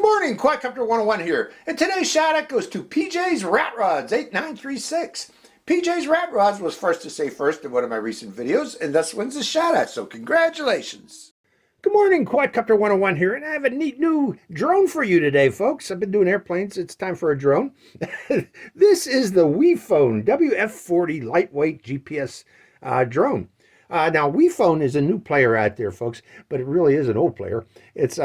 morning, Quadcopter 101 here, and today's shout out goes to PJ's Rat Rods 8936. PJ's Rat Rods was first to say first in one of my recent videos, and thus wins the shout out, so congratulations. Good morning, Quadcopter 101 here, and I have a neat new drone for you today, folks. I've been doing airplanes, it's time for a drone. This is the WeFone WF40 lightweight GPS drone. Now, WeFone is a new player out there, folks, but it really is an old player. It's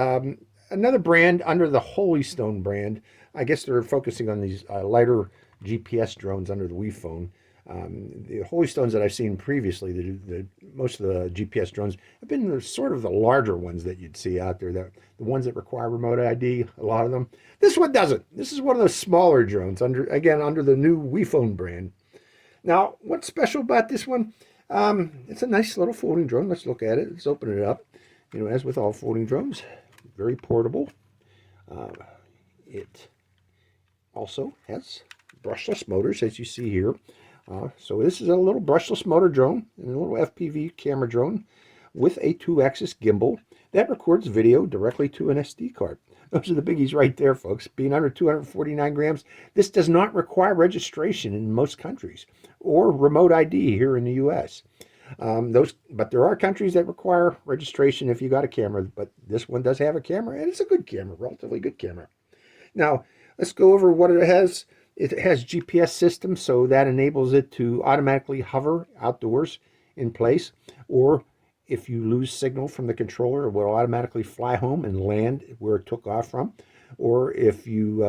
another brand under the Holystone brand. I guess they're focusing on these lighter GPS drones under the WeFone. The Holystones that I've seen previously, most of the GPS drones have been sort of the larger ones that you'd see out there, the ones that require remote ID, a lot of them. This one doesn't. This is one of those smaller drones, under the new WeFone brand. Now, what's special about this one? It's a nice little folding drone. Let's look at it. Let's open it up. You know, as with all folding drones, very portable. It also has brushless motors, as you see here. So this is a little brushless motor drone, and a little FPV camera drone with a 2-axis gimbal that records video directly to an SD card. Those are the biggies right there, folks. Being under 249 grams, this does not require registration in most countries or remote ID here in the U.S. But there are countries that require registration if you got a camera, but this one does have a camera, and it's a good camera, relatively good camera. Now, let's go over what it has. It has GPS system, so that enables it to automatically hover outdoors in place, or if you lose signal from the controller, it will automatically fly home and land where it took off from, or if you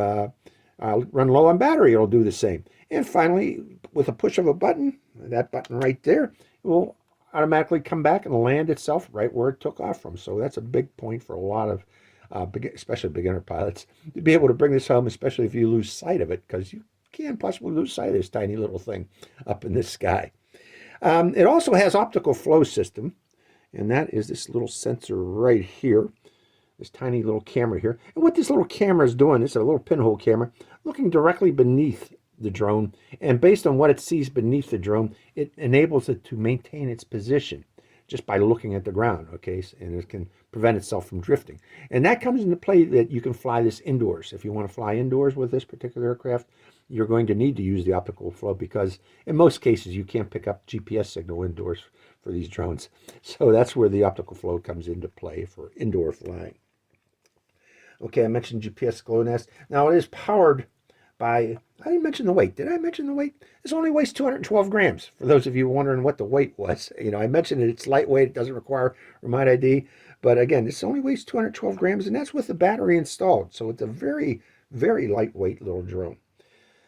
run low on battery, it'll do the same. And finally, with a push of a button, that button right there, it will automatically come back and land itself right where it took off from. So that's a big point for a lot of, especially beginner pilots, to be able to bring this home, especially if you lose sight of it, because you can't possibly lose sight of this tiny little thing up in the sky. It also has optical flow system, and that is this little sensor right here, this tiny little camera here. And what this little camera is doing, it's a little pinhole camera, looking directly beneath the drone, and based on what it sees beneath the drone, it enables it to maintain its position just by looking at the ground, okay? And it can prevent itself from drifting. And that comes into play that you can fly this indoors. If you want to fly indoors with this particular aircraft, you're going to need to use the optical flow, because in most cases you can't pick up GPS signal indoors for these drones. So that's where the optical flow comes into play for indoor flying. Okay, I mentioned GPS GLONASS. Now it is powered by, I didn't mention the weight. Did I mention the weight? This only weighs 212 grams. For those of you wondering what the weight was, you know, I mentioned it, it's lightweight, it doesn't require remote ID. But again, this only weighs 212 grams, and that's with the battery installed. So it's a very, very lightweight little drone.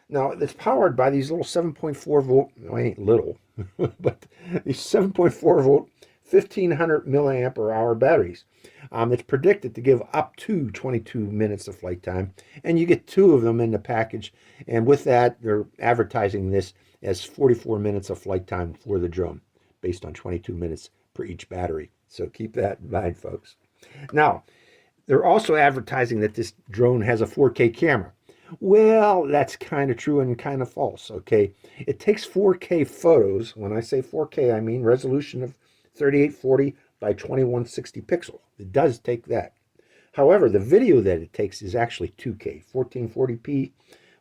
Now, it's powered by these little 7.4 volt, no, ain't little, but these 7.4 volt, 1500 milliamp hour batteries. It's predicted to give up to 22 minutes of flight time, and you get 2 of them in the package. And with that, they're advertising this as 44 minutes of flight time for the drone, based on 22 minutes per each battery. So keep that in mind, folks. Now, they're also advertising that this drone has a 4K camera. Well, that's kind of true and kind of false, okay? It takes 4K photos. When I say 4K, I mean resolution of 3840 by 2160 pixels. It does take that. However, the video that it takes is actually 2K, 1440p,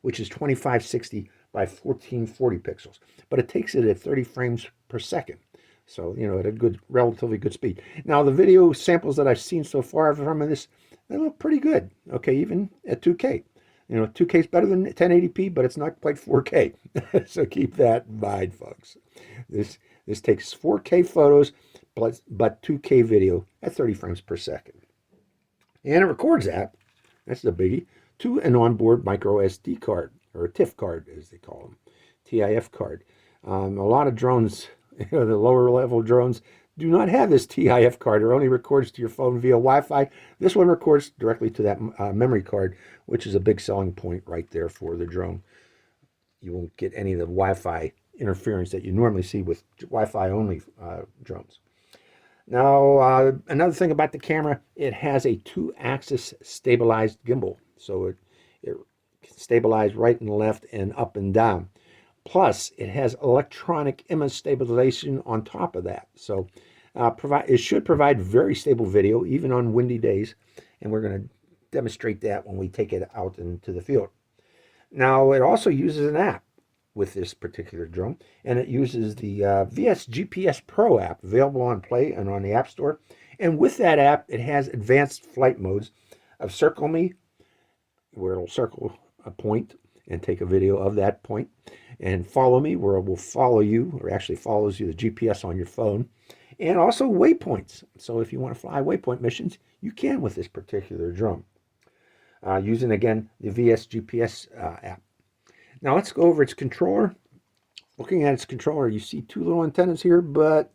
which is 2560 by 1440 pixels. But it takes it at 30 frames per second. So, you know, at a good, relatively good speed. Now, the video samples that I've seen so far from this, they look pretty good, okay, even at 2K. You know, 2K is better than 1080p, but it's not quite 4K. So keep that in mind, folks. This takes 4K photos, but 2K video at 30 frames per second. And it records that, that's the biggie, to an onboard microSD card, or a TIFF card, as they call them, TIF card. A lot of drones, you know, the lower level drones, do not have this TIF card. It only records to your phone via Wi-Fi. This one records directly to that memory card, which is a big selling point right there for the drone. You won't get any of the Wi-Fi interference that you normally see with Wi-Fi only drones. Now, another thing about the camera, it has a 2-axis stabilized gimbal. So it can stabilize right and left and up and down. Plus, it has electronic image stabilization on top of that. So it should provide very stable video, even on windy days. And we're going to demonstrate that when we take it out into the field. Now, it also uses an app with this particular drone, and it uses the VS GPS Pro app available on Play and on the App Store. And with that app, it has advanced flight modes of Circle Me, where it'll circle a point and take a video of that point, and Follow Me, where it will follow you, or actually follows you, the GPS on your phone, and also waypoints. So if you want to fly waypoint missions, you can with this particular drone, using, again, the VS GPS app. Now let's go over its controller. Looking at its controller, you see two little antennas here, but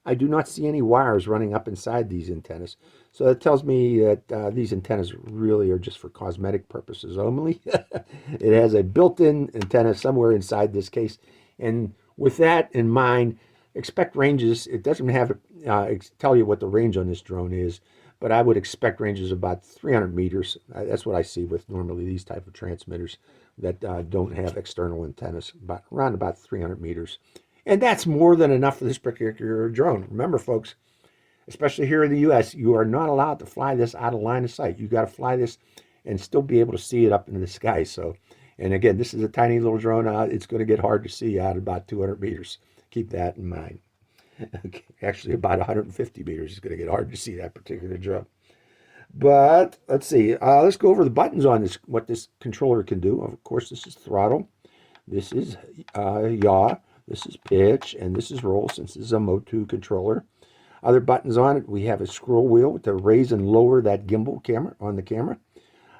I do not see any wires running up inside these antennas. So that tells me that these antennas really are just for cosmetic purposes only. It has a built-in antenna somewhere inside this case. And with that in mind, expect ranges. It doesn't have tell you what the range on this drone is, but I would expect ranges about 300 meters. That's what I see with normally these type of transmitters that don't have external antennas, around about 300 meters. And that's more than enough for this particular drone. Remember, folks, especially here in the U.S., you are not allowed to fly this out of line of sight. You got to fly this and still be able to see it up into the sky. So, and again, this is a tiny little drone. It's going to get hard to see out about 200 meters. Keep that in mind. Actually, about 150 meters is going to get hard to see that particular drone. But let's see. Let's go over the buttons on this, what this controller can do. Of course, this is throttle. This is yaw. This is pitch. And this is roll, since this is a Mode 2 controller. Other buttons on it, we have a scroll wheel to raise and lower that gimbal camera on the camera.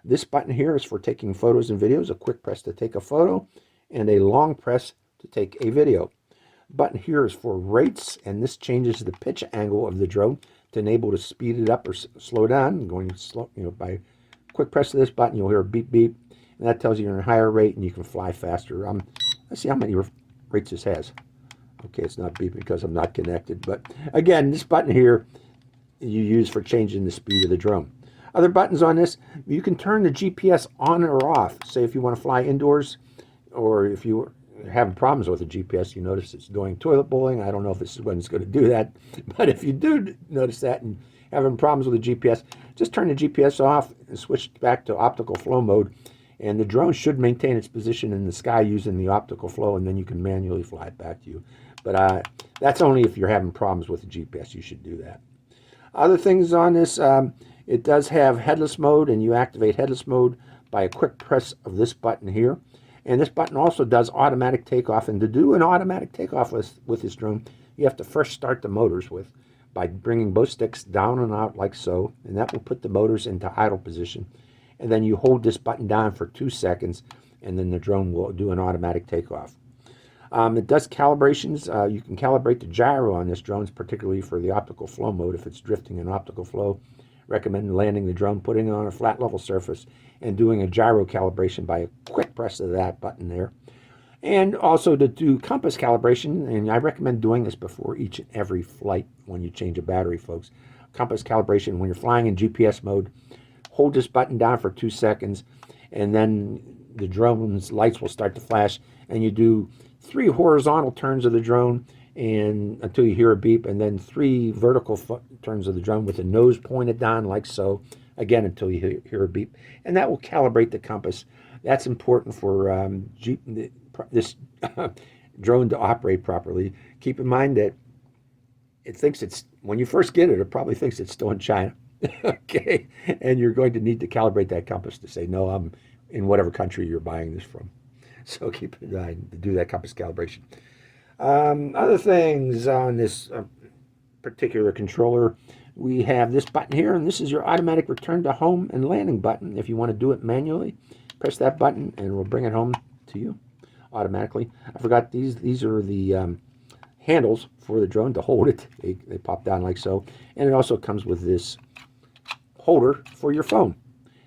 This button here is for taking photos and videos. A quick press to take a photo and a long press to take a video. Button here is for rates, and this changes the pitch angle of the drone to enable to speed it up or slow down. Going slow, by quick press of this button, you'll hear a beep beep, and that tells you you're in a higher rate and you can fly faster. Let's see how many rates this has. Okay, it's not beeping because I'm not connected, but again, this button here you use for changing the speed of the drone. Other buttons on this, you can turn the GPS on or off. Say if you want to fly indoors, or if you having problems with the GPS, you notice it's doing toilet bowling. I don't know if this is when it's going to do that, but if you do notice that and having problems with the GPS, just turn the GPS off and switch back to optical flow mode, and the drone should maintain its position in the sky using the optical flow, and then you can manually fly it back to you. But that's only if you're having problems with the GPS. You should do that. Other things on this, it does have headless mode, and you activate headless mode by a quick press of this button here. And this button also does automatic takeoff. And to do an automatic takeoff with this drone, you have to first start the motors by bringing both sticks down and out like so. And that will put the motors into idle position. And then you hold this button down for 2 seconds, and then the drone will do an automatic takeoff. It does calibrations. You can calibrate the gyro on this drone, particularly for the optical flow mode if it's drifting in optical flow. Recommend landing the drone, putting it on a flat level surface, and doing a gyro calibration by a quick press of that button there. And also to do compass calibration, and I recommend doing this before each and every flight when you change a battery, folks. Compass calibration, when you're flying in GPS mode, hold this button down for 2 seconds, and then the drone's lights will start to flash, and you do 3 horizontal turns of the drone and until you hear a beep, and then 3 vertical turns of the drone with the nose pointed down like so, again until you hear a beep, and that will calibrate the compass. That's important for this drone to operate properly. Keep in mind that it thinks it's, when you first get it, it probably thinks it's still in China. Okay, and you're going to need to calibrate that compass to say, no, I'm in whatever country you're buying this from. So keep in mind to do that compass calibration. Other things on this particular controller, we have this button here, and this is your automatic return to home and landing button. If you want to do it manually, press that button and it will bring it home to you automatically. I forgot these are the handles for the drone to hold it. They pop down like so, and it also comes with this holder for your phone,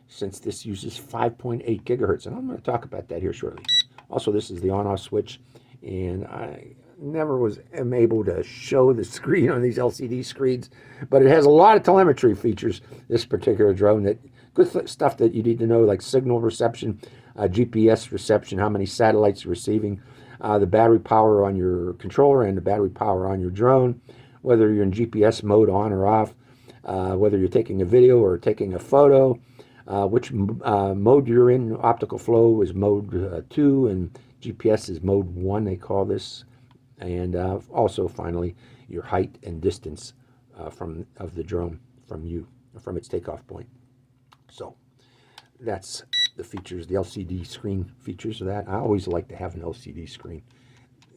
since this uses 5.8 gigahertz, and I'm going to talk about that here shortly. Also, this is the on-off switch, and I never am able to show the screen on these LCD screens, but it has a lot of telemetry features, this particular drone, that good stuff that you need to know, like signal reception, GPS reception, how many satellites you're receiving, the battery power on your controller and the battery power on your drone, whether you're in GPS mode on or off, whether you're taking a video or taking a photo, which mode you're in. Optical flow is mode 2, and GPS is mode 1, they call this. And also, finally, your height and distance of the drone from its takeoff point. So that's the features, the LCD screen features of that. I always like to have an LCD screen.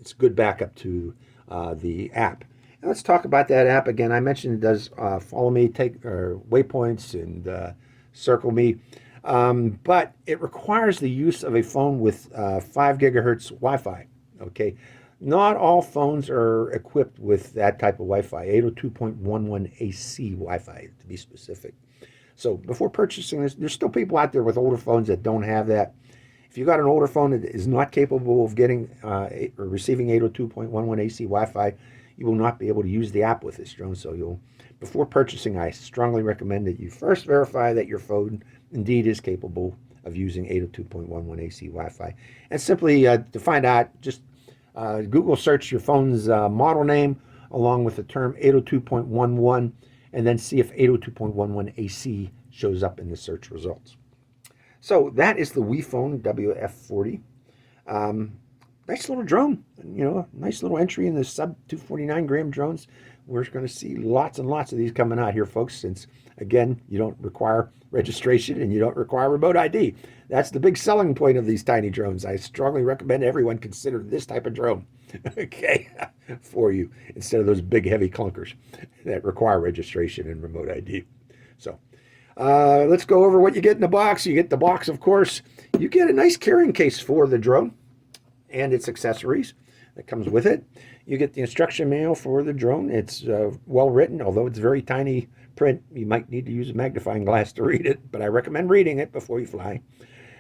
It's good backup to the app. And let's talk about that app again. I mentioned it does follow me, take waypoints, and circle me. But it requires the use of a phone with 5 gigahertz Wi-Fi. Okay, not all phones are equipped with that type of Wi-Fi. 802.11 AC Wi-Fi, to be specific. So before purchasing this, there's still people out there with older phones that don't have that. If you got an older phone that is not capable of getting or receiving 802.11 AC Wi-Fi, you will not be able to use the app with this drone. So before purchasing, I strongly recommend that you first verify that your phone indeed is capable of using 802.11 AC Wi-Fi. And simply to find out, just Google search your phone's model name along with the term 802.11, and then see if 802.11 AC shows up in the search results. So that is the WeFone WF40. Nice little drone, nice little entry in the sub 249 gram drones. We're going to see lots and lots of these coming out here, folks, since, again, you don't require registration and you don't require remote ID. That's the big selling point of these tiny drones. I strongly recommend everyone consider this type of drone, okay, for you, instead of those big, heavy clunkers that require registration and remote ID. So let's go over what you get in the box. You get the box, of course. You get a nice carrying case for the drone and its accessories that comes with it. You get the instruction manual for the drone. It's well written, although it's very tiny print. You might need to use a magnifying glass to read it, but I recommend reading it before you fly.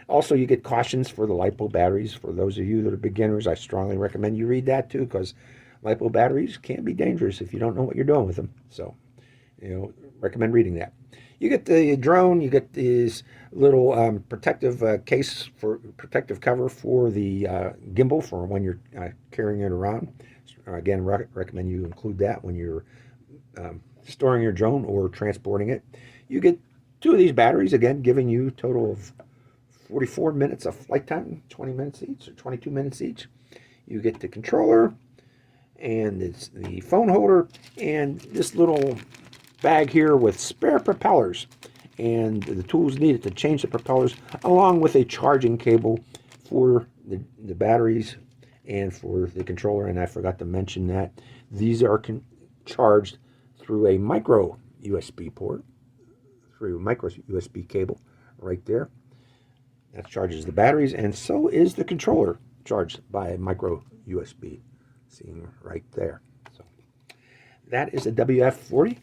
Also, you get cautions for the LiPo batteries. For those of you that are beginners, I strongly recommend you read that too, because LiPo batteries can be dangerous if you don't know what you're doing with them. So, recommend reading that. You get the drone, you get this little protective case for protective cover for the gimbal for when you're carrying it around. Again, recommend you include that when you're storing your drone or transporting it. You get 2 of these batteries, again, giving you a total of 44 minutes of flight time, 20 minutes each or 22 minutes each. You get the controller, and it's the phone holder, and this little bag here with spare propellers and the tools needed to change the propellers, along with a charging cable for the batteries and for the controller. And I forgot to mention that these are charged through a micro USB port, through a micro USB cable right there. That charges the batteries, and so is the controller, charged by a micro USB, seen right there. So that is a WF40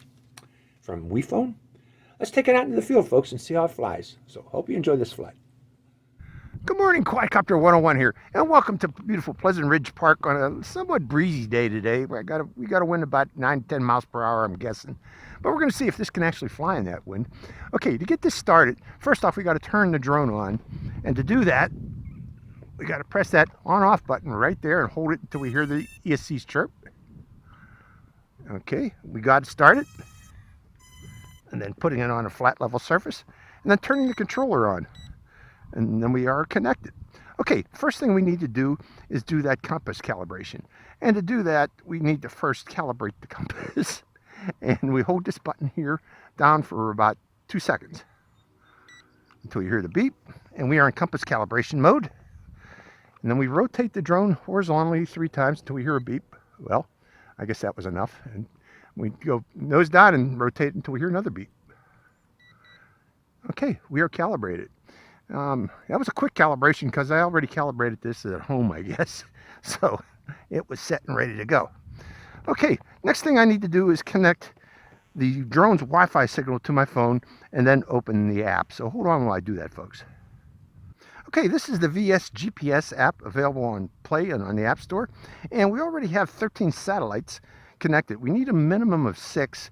from WeFone. Let's take it out into the field, folks, and see how it flies. So hope you enjoy this flight. Good morning, Quadcopter 101 here, and welcome to beautiful Pleasant Ridge Park on a somewhat breezy day today. We got a wind about 9-10 miles per hour, I'm guessing. But we're going to see if this can actually fly in that wind. Okay, to get this started, first off, we got to turn the drone on. And to do that, we got to press that on-off button right there and hold it until we hear the ESC's chirp. Okay, we got it started. And then putting it on a flat level surface, and then turning the controller on, and then we are connected. Okay, first thing we need to do is do that compass calibration, and to do that we need to first calibrate the compass, and we hold this button here down for about 2 seconds until you hear the beep, and we are in compass calibration mode. And then we rotate the drone horizontally 3 times until we hear a beep. Well, I guess that was enough. And we go nose down and rotate until we hear another beep. Okay, we are calibrated. That was a quick calibration because I already calibrated this at home, I guess. So it was set and ready to go. Okay, next thing I need to do is connect the drone's Wi-Fi signal to my phone and then open the app. So hold on while I do that, folks. Okay, this is the VS GPS app available on Play and on the App Store. And we already have 13 satellites connected. We need a minimum of 6.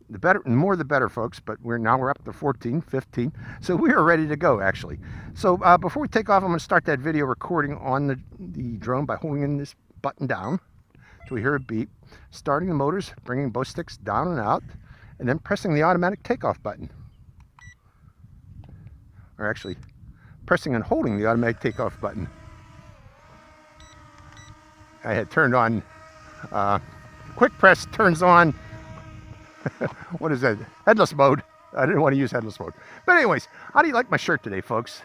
The better, the more the better, folks, but we're up to 14, 15. So we are ready to go, actually. So before we take off, I'm going to start that video recording on the drone by holding in this button down till we hear a beep, starting the motors, bringing both sticks down and out, and then pressing the automatic takeoff button. or actually pressing and holding the automatic takeoff button. I had turned on, quick press turns on, what is that, headless mode. I didn't want to use headless mode. But anyways, how do you like my shirt today, folks?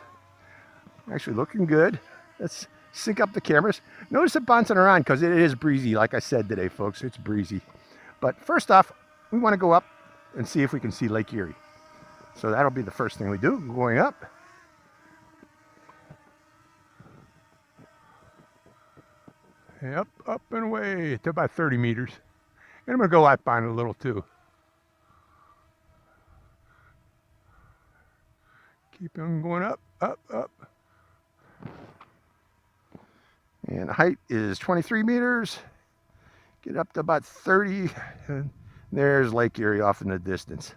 Actually looking good. Let's sync up the cameras. Notice it bouncing around because it is breezy, like I said today, folks. It's breezy. But first off, we want to go up and see if we can see Lake Erie. So that'll be the first thing we do, going up. Yep, up and away to about 30 meters. And I'm going to go out by it a little too. Keep on going up, up, up. And height is 23 meters. Get up to about 30. And there's Lake Erie off in the distance.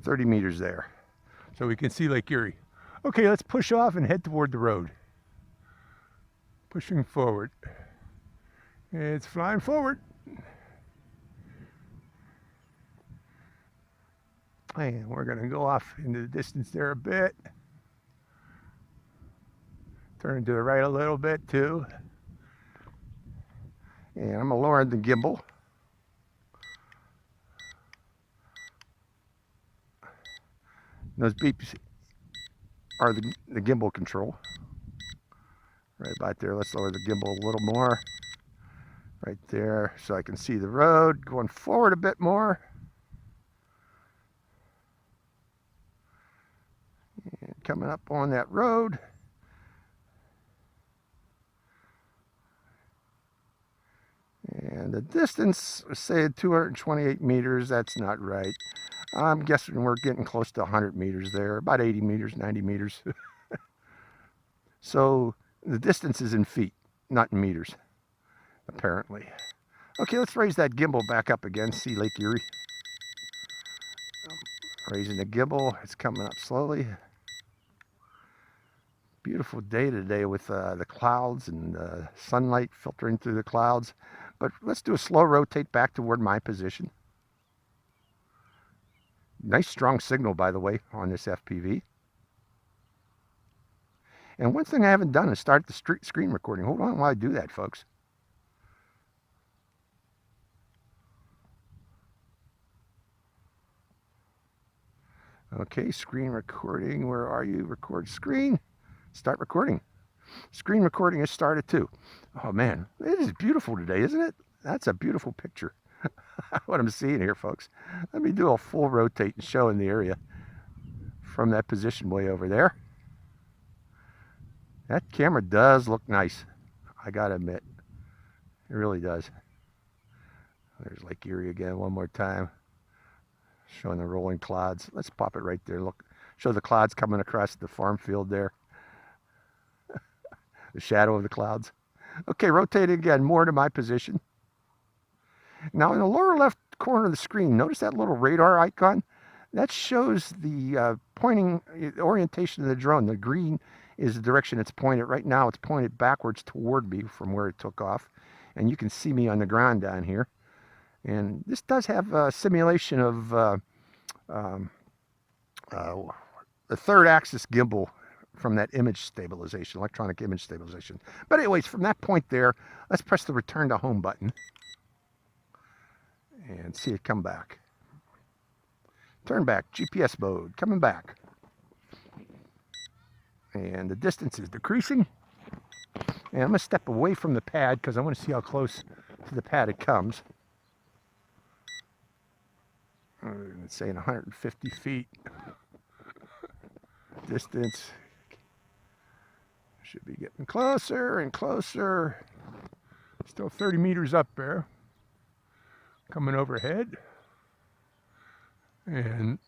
30 meters there. So we can see Lake Erie. Okay, let's push off and head toward the road. Pushing forward. It's flying forward. And we're going to go off into the distance there a bit. Turn to the right a little bit too. And I'm going to lower the gimbal. Those beeps are the gimbal control. Right about there. Let's lower the gimbal a little more. Right there, so I can see the road. Going forward a bit more. And coming up on that road. And the distance, say 228 meters, that's not right. I'm guessing we're getting close to 100 meters there, about 80 meters, 90 meters. So the distance is in feet, not in meters, apparently. Okay, let's raise that gimbal back up again, see Lake Erie. Raising the gimbal, it's coming up slowly. Beautiful day today with the clouds and sunlight filtering through the clouds. But let's do a slow rotate back toward my position. Nice strong signal, by the way, on this FPV. And one thing I haven't done is start the screen recording. Hold on while I do that, folks. Okay, screen recording. Where are you? Record screen. Start recording. Screen recording has started too. Oh man, it is beautiful today, isn't it? That's a beautiful picture. What I'm seeing here, folks. Let me do a full rotate and show in the area from that position way over there. That camera does look nice, I gotta admit. It really does. There's Lake Erie again one more time. Showing the rolling clouds. Let's pop it right there. Look, show the clouds coming across the farm field there. The shadow of the clouds. Okay, rotate again, more to my position. Now in the lower left corner of the screen, notice that little radar icon? That shows the orientation of the drone. The green is the direction it's pointed. Right now it's pointed backwards toward me from where it took off. And you can see me on the ground down here. And this does have a simulation of the third axis gimbal from that image stabilization, electronic image stabilization. But anyways, from that point there, let's press the return to home button and see it come back. Turn back, GPS mode, coming back. And the distance is decreasing. And I'm going to step away from the pad because I want to see how close to the pad it comes. It's saying 150 feet. Distance. Should be getting closer and closer. Still 30 meters up there. Coming overhead. And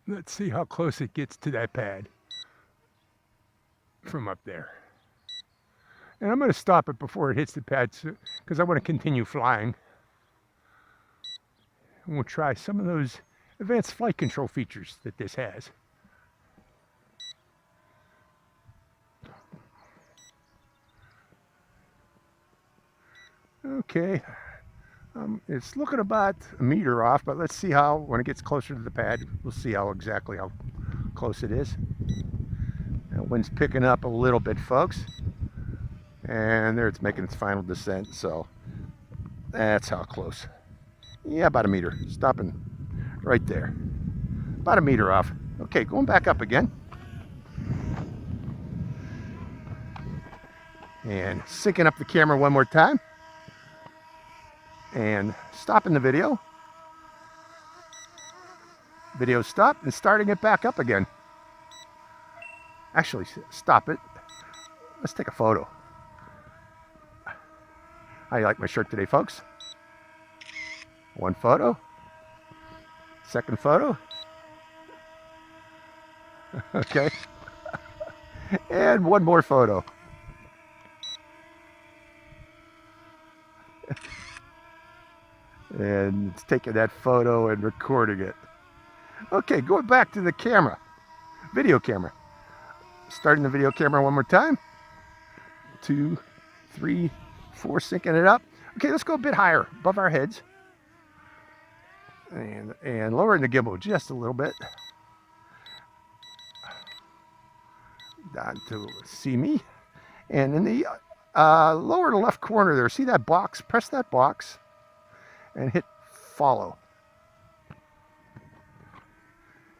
let's see how close it gets to that pad from up there. And I'm going to stop it before it hits the pad because I want to continue flying. And we'll try some of those advanced flight control features that this has. Okay, it's looking about a meter off, but let's see how, when it gets closer to the pad, we'll see how exactly how close it is. Wind's picking up a little bit, folks. And there it's making its final descent, so that's how close. Yeah, about a meter. Stopping right there. About a meter off. Okay, going back up again. And syncing up the camera one more time. And stopping the video. Video stopped and starting it back up again. Actually, stop it. Let's take a photo. How you like my shirt today, folks? One photo. Second photo. Okay. And one more photo. And it's taking that photo and recording it. Okay, going back to the camera. Video camera. Starting the video camera one more time. 2, 3, 4, syncing it up. Okay, let's go a bit higher, above our heads. And lowering the gimbal just a little bit. Down to see me. And in the lower left corner there, see that box? Press that box and hit follow.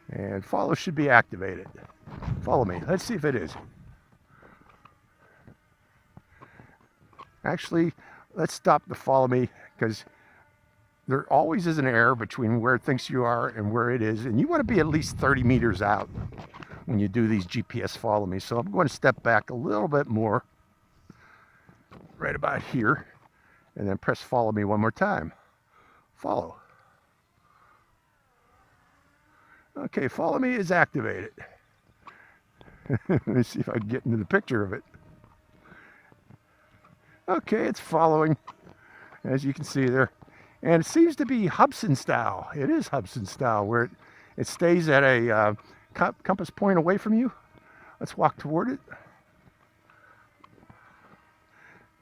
And follow should be activated. Follow me. Let's see if it is. Actually, let's stop the follow me, because there always is an error between where it thinks you are and where it is. And you want to be at least 30 meters out when you do these GPS follow me. So I'm going to step back a little bit more, right about here, and then press follow me one more time. Follow. Okay, follow me is activated. Let me see if I can get into the picture of it. Okay, it's following, as you can see there. And it seems to be Hubsan style. It is Hubsan style, where it stays at a compass point away from you. Let's walk toward it.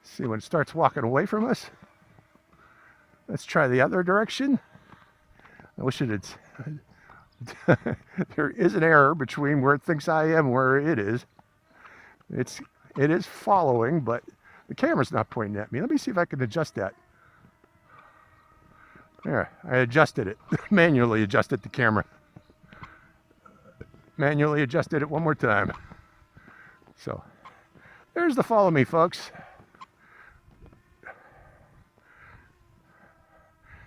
See when it starts walking away from us. Let's try the other direction. I wish it had... There is an error between where it thinks I am and where it is. It is following, but the camera's not pointing at me. Let me see if I can adjust that. There, I adjusted it. Manually adjusted the camera. Manually adjusted it one more time. So, there's the follow me, folks.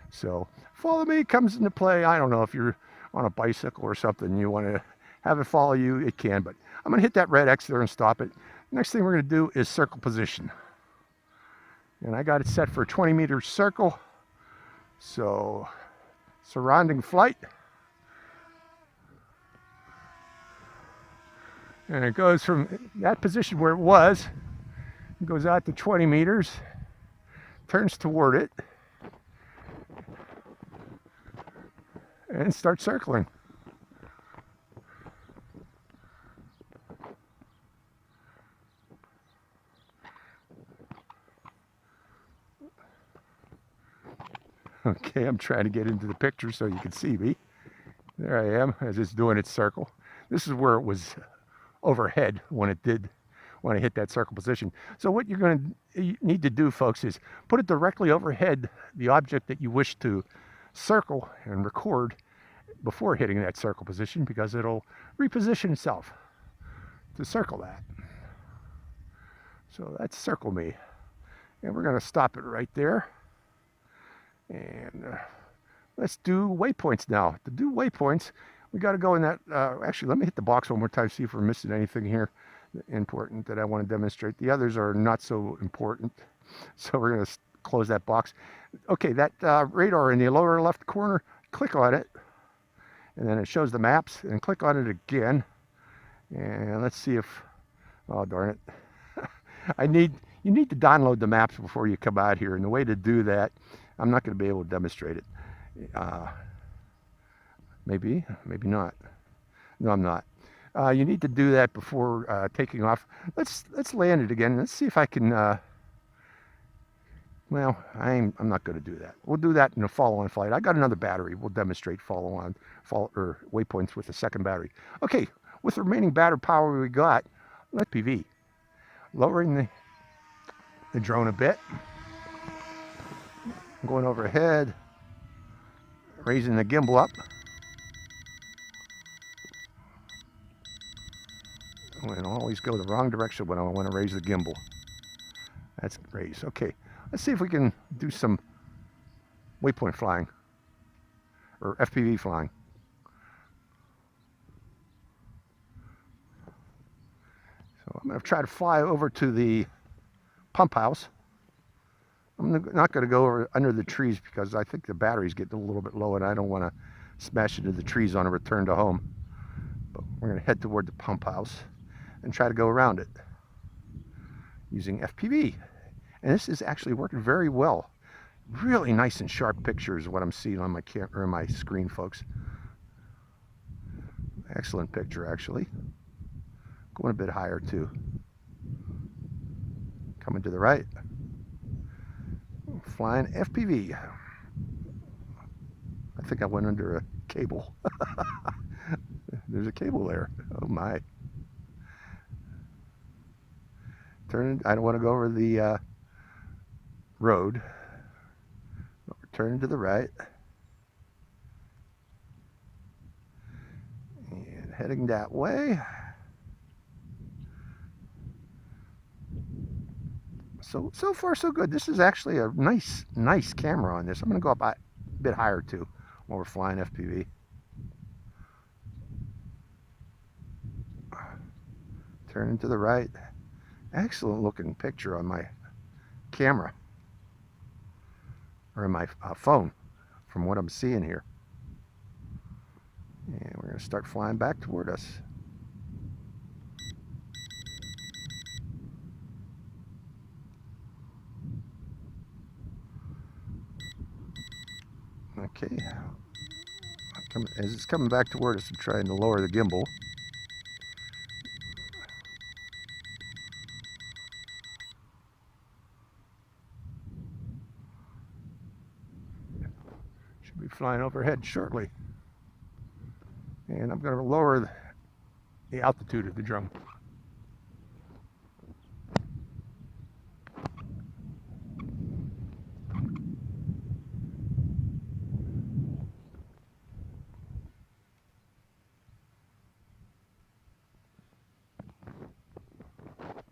So, follow me comes into play. I don't know if you're on a bicycle or something, you want to have it follow you, it can, but I'm going to hit that red X there and stop it. Next thing we're going to do is circle position. And I got it set for a 20-meter circle. So, surrounding flight. And it goes from that position where it was, it goes out to 20 meters, turns toward it, and start circling. Okay, I'm trying to get into the picture so you can see me. There I am as it's doing its circle. This is where it was overhead when I hit that circle position. So what you're going to need to do, folks, is put it directly overhead the object that you wish to circle and record before hitting that circle position, because it'll reposition itself to circle that. So that's circle me. And we're going to stop it right there. And let's do waypoints now. To do waypoints, we got to go in that, actually, let me hit the box one more time, see if we're missing anything here important that I want to demonstrate. The others are not so important. So we're going to close that box. Okay, that radar in the lower left corner, click on it. And then it shows the maps, and click on it again. And let's see if, oh darn it. You need to download the maps before you come out here. And the way to do that, I'm not going to be able to demonstrate it. Maybe not. No, I'm not. You need to do that before taking off. Let's land it again. Let's see if I can, well, I'm not going to do that. We'll do that in a follow-on flight. I got another battery. We'll demonstrate follow-on or waypoints with a second battery. Okay, with the remaining battery power we got, FPV. Lowering the drone a bit. Going overhead. Raising the gimbal up. And I always go the wrong direction when I want to raise the gimbal. That's raised. Okay, let's see if we can do some Waypoint flying. Or FPV flying. So I'm going to try to fly over to the pump house. I'm not going to go over under the trees because I think the battery's getting a little bit low and I don't want to smash into the trees on a return to home. But we're going to head toward the pump house and try to go around it using FPV. And this is actually working very well. Really nice and sharp pictures what I'm seeing on my camera or my screen, folks. Excellent picture, actually. Going a bit higher too. Coming to the right. Flying FPV. I think I went under a cable. There's a cable there. Oh my. I don't want to go over the road. But we're turning to the right. And heading that way. So far so good. This is actually a nice camera on this. I'm going to go up a bit higher too while we're flying FPV. Turning to the right. Excellent looking picture on my camera or on my phone from what I'm seeing here. And we're going to start flying back toward us. Okay, as it's coming back toward us, I'm trying to lower the gimbal. Should be flying overhead shortly. And I'm going to lower the altitude of the drone.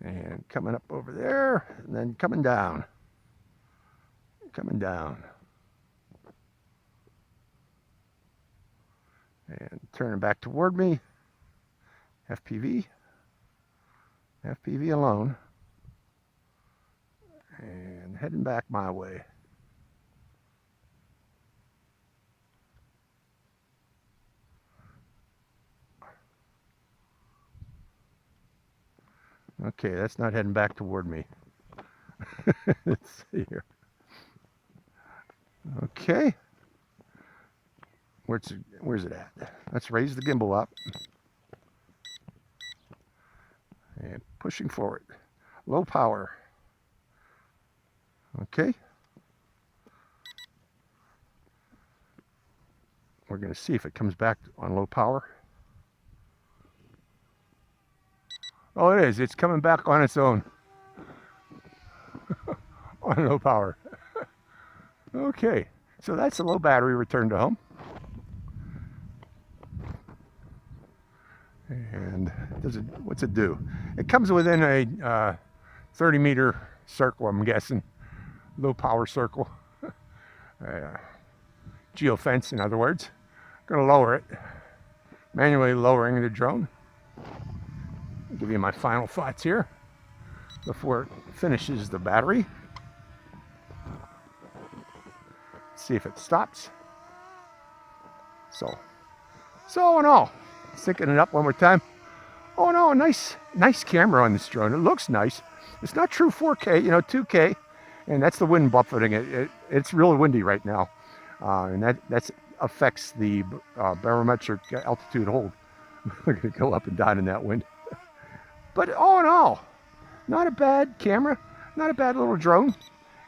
And coming up over there, and then coming down. Coming down. And turning back toward me. FPV. FPV alone. And heading back my way. Okay, that's not heading back toward me. Let's see here. Okay. Where's it at? Let's raise the gimbal up. And pushing forward. Low power. Okay. We're going to see if it comes back on low power. Oh, it is. It's coming back on its own. On low power. Okay. So that's a low battery return to home. And what's it do? It comes within a 30-meter circle, I'm guessing. Low power circle. Geofence, in other words. I'm going to lower it. Manually lowering the drone. I'll give you my final thoughts here before it finishes the battery. See if it stops. So all in all, syncing it up one more time. Oh no, nice camera on this drone. It looks nice. It's not true 4K, 2K, and that's the wind buffeting it. It's really windy right now, and that affects the barometric altitude hold. We're gonna go up and down in that wind. But all in all, not a bad camera, not a bad little drone.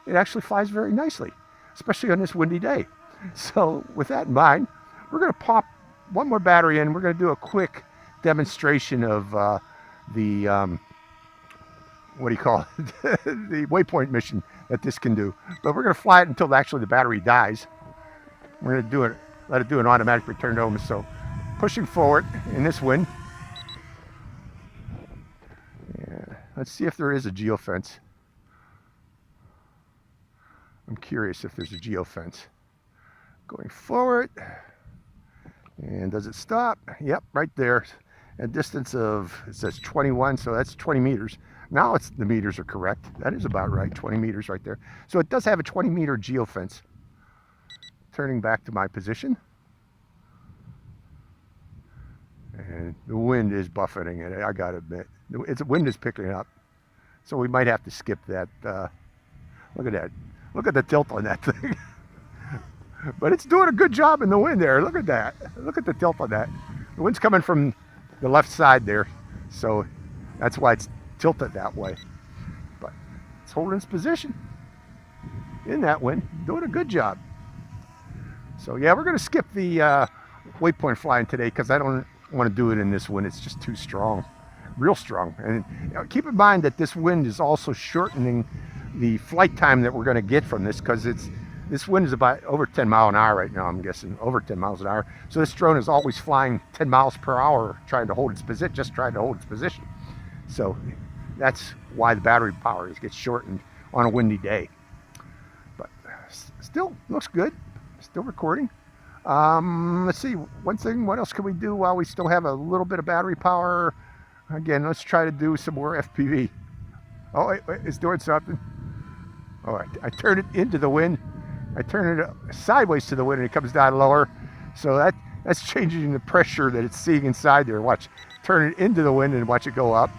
It actually flies very nicely, especially on this windy day. So with that in mind, we're going to pop one more battery in. We're going to do a quick demonstration of the what do you call it? The Waypoint mission that this can do. But we're going to fly it until actually the battery dies. We're going to do it, let it do an automatic return to home. So pushing forward in this wind. Yeah, let's see if there is a geofence. I'm curious if there's a geofence. Going forward. And does it stop? Yep, right there. A distance of, it says 21, so that's 20 meters. Now the meters are correct. That is about right, 20 meters right there. So it does have a 20-meter geofence. Turning back to my position. And the wind is buffeting it, I gotta admit. The wind is picking up. So we might have to skip that. Look at that. Look at the tilt on that thing. But it's doing a good job in the wind there. Look at that. Look at the tilt on that. The wind's coming from the left side there. So that's why it's tilted that way. But it's holding its position in that wind. Doing a good job. So yeah, we're going to skip the waypoint flying today because I don't want to do it in this wind. It's just too strong. Real strong. And keep in mind that this wind is also shortening the flight time that we're going to get from this because this wind is about over 10 miles an hour right now, I'm guessing, over 10 miles an hour. So this drone is always flying 10 miles per hour, trying to hold its position, just trying to hold its position. So that's why the battery power gets shortened on a windy day. But still looks good, still recording. Let's see, one thing, what else can we do while we still have a little bit of battery power? Again, let's try to do some more FPV. Oh, wait, it's doing something. All right, I turn it into the wind. I turn it sideways to the wind and it comes down lower. So that's changing the pressure that it's seeing inside there. Watch, turn it into the wind and watch it go up.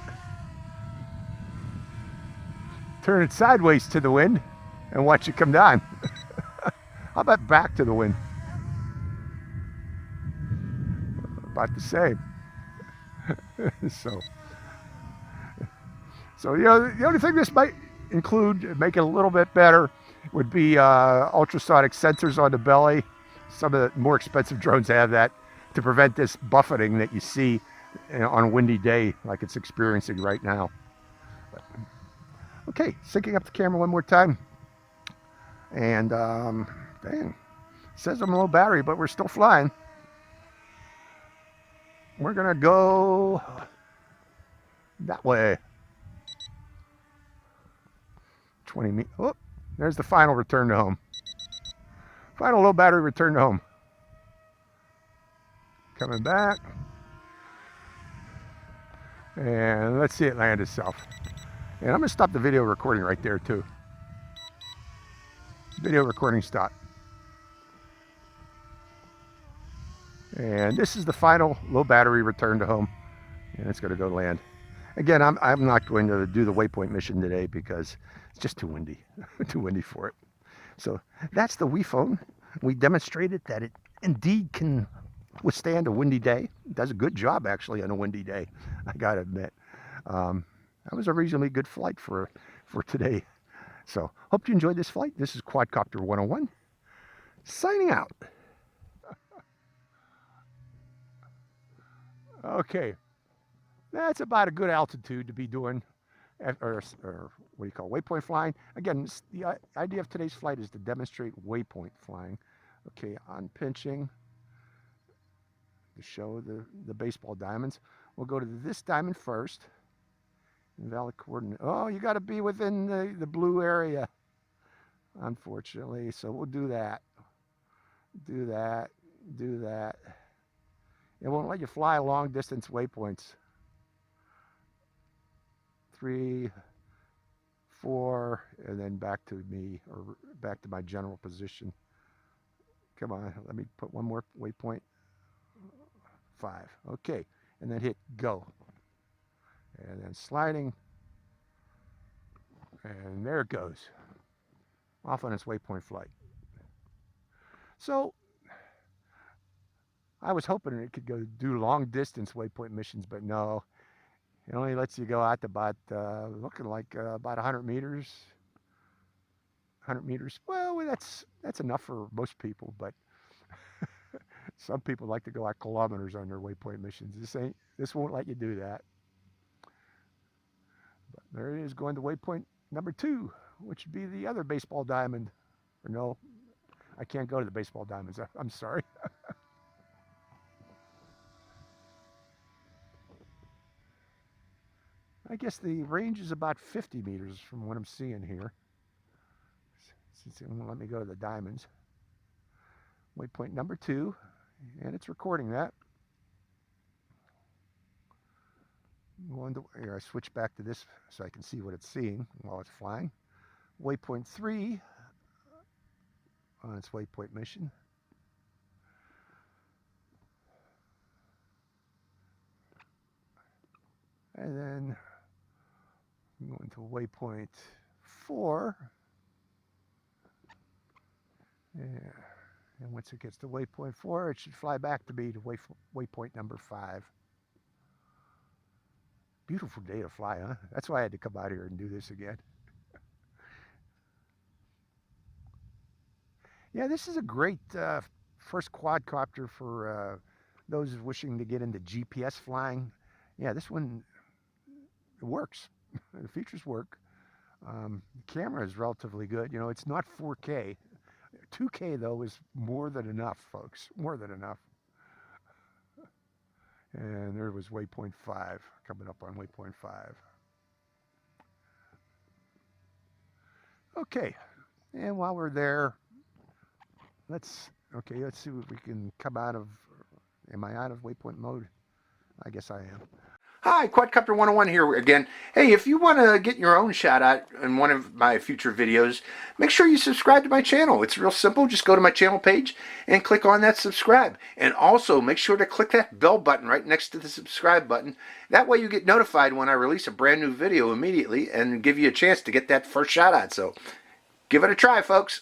Turn it sideways to the wind and watch it come down. How about back to the wind? About the same. So you know, the only thing this might include, make it a little bit better, would be ultrasonic sensors on the belly. Some of the more expensive drones have that to prevent this buffeting that you see on a windy day like it's experiencing right now. But, okay, syncing up the camera one more time. And dang, it says I'm low battery, but we're still flying. We're gonna go that way. 20 meters. Oh, there's the final return to home. Final low battery return to home. Coming back. And let's see it land itself. And I'm going to stop the video recording right there too. Video recording stop. And this is the final low battery return to home. And it's going to go land. Again, I'm not going to do the Waypoint mission today because it's just too windy. Too windy for it. So that's the WeFone. We demonstrated that it indeed can withstand a windy day. It does a good job actually on a windy day, I gotta admit. That was a reasonably good flight for today. So hope you enjoyed this flight. This is Quadcopter 101 signing out. Okay, that's about a good altitude to be doing, or what do you call, waypoint flying. Again, the idea of today's flight is to demonstrate waypoint flying. Okay, on pinching to show the baseball diamonds. We'll go to this diamond first. Invalid coordinate. Oh, you got to be within the blue area, unfortunately. So we'll do that. Do that. Do that. It won't let you fly long distance waypoints. 3, 4, and then back to me, or back to my general position. Come on, let me put one more waypoint. 5. Okay, and then hit go. And then sliding. And there it goes. Off on its waypoint flight. So I was hoping it could go do long distance waypoint missions, but no. It only lets you go out to about, looking like about 100 meters. 100 meters. Well, that's enough for most people, but some people like to go out kilometers on their waypoint missions. This won't let you do that. There it is, going to waypoint number 2, which would be the other baseball diamond. Or no, I can't go to the baseball diamonds. I'm sorry. I guess the range is about 50 meters from what I'm seeing here. Since it won't let me go to the diamonds. Waypoint number 2, and it's recording that. Here, I switch back to this so I can see what it's seeing while it's flying. Waypoint 3 on its waypoint mission. And then I'm going to waypoint 4. Yeah. And once it gets to waypoint 4, it should fly back to me to waypoint number 5. Beautiful day to fly, huh? That's why I had to come out here and do this again. Yeah, this is a great first quadcopter for those wishing to get into GPS flying. Yeah, this one, it works. The features work. The camera is relatively good. You know, it's not 4K. 2K though is more than enough, folks. More than enough. And there was waypoint 5, coming up on waypoint 5. Okay, and while we're there, let's see if we can come out of, am I out of waypoint mode? I guess I am. Hi, Quadcopter 101 here again. Hey, if you want to get your own shout out in one of my future videos, make sure you subscribe to my channel. It's real simple. Just go to my channel page and click on that subscribe. And also make sure to click that bell button right next to the subscribe button. That way you get notified when I release a brand new video immediately and give you a chance to get that first shout out. So give it a try, folks.